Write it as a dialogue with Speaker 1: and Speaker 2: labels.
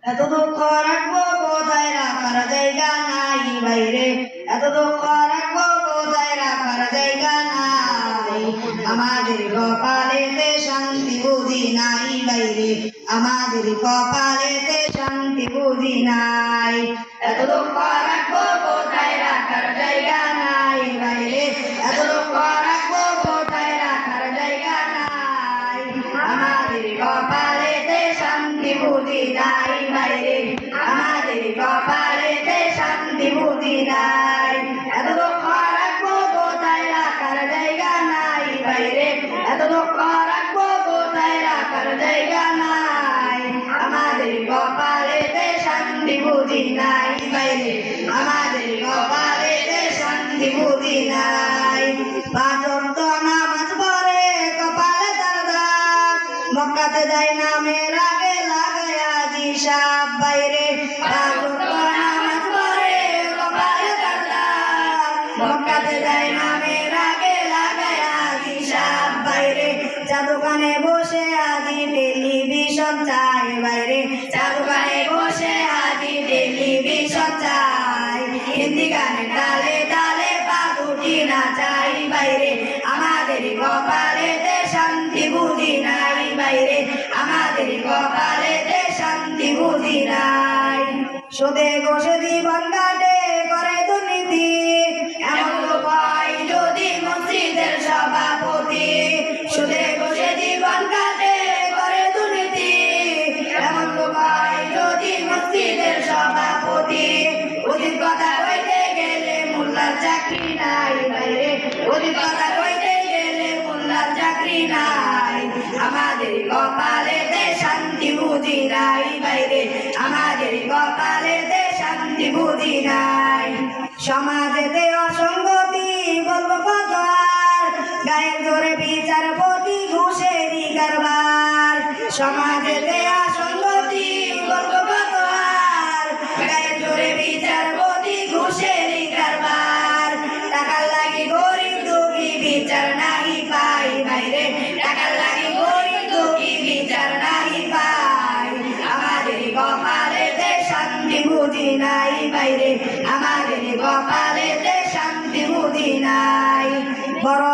Speaker 1: এত দুঃখ রাখবো কোথায় রাখার জায়গা নাই বাইরে, এত দুঃখ রাখবো কোথায় রাখার জায়গা নাই। আমাদের কপালেতে শান্তি বুঝি নাই বাইরে, আমাদের কপালেতে শান্তি বুঝি নাই। এত দুঃখ রাখবো কোথায় রাখার জায়গা নাই বাইরে, এত দুঃখ রাখবো কোথায় রাখার জায়গা নাই। আমাদের কপালেতে শান্তি বুঝি নাই বাইরে, আমাদের কপালেতে শান্তি বুঝি নাই। এত দুঃখ রাখবো কোথায় রাখার জায়গা নাই বাইরে, এত দুঃখ রাখবো কোথায় রাখার জায়গা নাই। আমাদের কপালেতে শান্তি বুঝি নাই বাইরে, আমাদের কপালেতে শান্তি বুঝি নাই। পাঁচ ওয়াক্ত নামাজ পড়ে কপালে তার দাগ, মক্কাতে যায় না মেয়ের আগে লাগায়া হিসাব বাইরে। পাঁচ ওয়াক্ত নামাজ পড়ে কপালে তার দাগ, মক্কাতে যায় না মেয়ের আগে লাগায়া হিসাব বাইরে। চা দোকানে বসে আজি টেলিভিশন চাই বাইরে, চা দোকানে বসে আজি টেলিভিশন চাই। হিন্দি গানে তালে তালে পা দুটি না চাই বাইরে, আমাদের কপালেতে শান্তি বুঝি নাই বাইরে, আমাদের কপালেতে শান্তি বুঝি নাই। সুদে ঘষে জীবন কাটে করে দুর্নীতি, এমন লোক হয় যদি মসজিদের সভাপতি। সুদে ঘষে জীবন কাটে করে দুর্নীতি, এমন লোক হয় যদি মসজিদের সভাপতি। অধিক কথা কইতে গেলে মোল্লার চাকরি নাই বাইরে, অধিক কথা কইতে গেলে মোল্লার চাকরি নাই। আমাদের কপালেতে শান্তি বুঝি নাই বাইরে, আমাদের কপালেতে শান্তি বুঝি নাই। সমাজেতে অসঙ্গতি বলবো কত আর, গায়ের জোরে বিচারপতি ঘুষেরই কারবার। সমাজেতে অসঙ্গতি বলবো কত আর, গায়ের জোরে বিচারপতি ঘুষেরই কারবার। টাকার লাগি গরিব দুঃখী বিচার নাহি পাই বাইরে, টাকার লাগি গরিব দুঃখী বিচার নাহি পাই। আমাদের কপালেতে শান্তি বুঝি নাই বাইরে, আমাদের কপালেতে শান্তি বুঝি নাই। বড়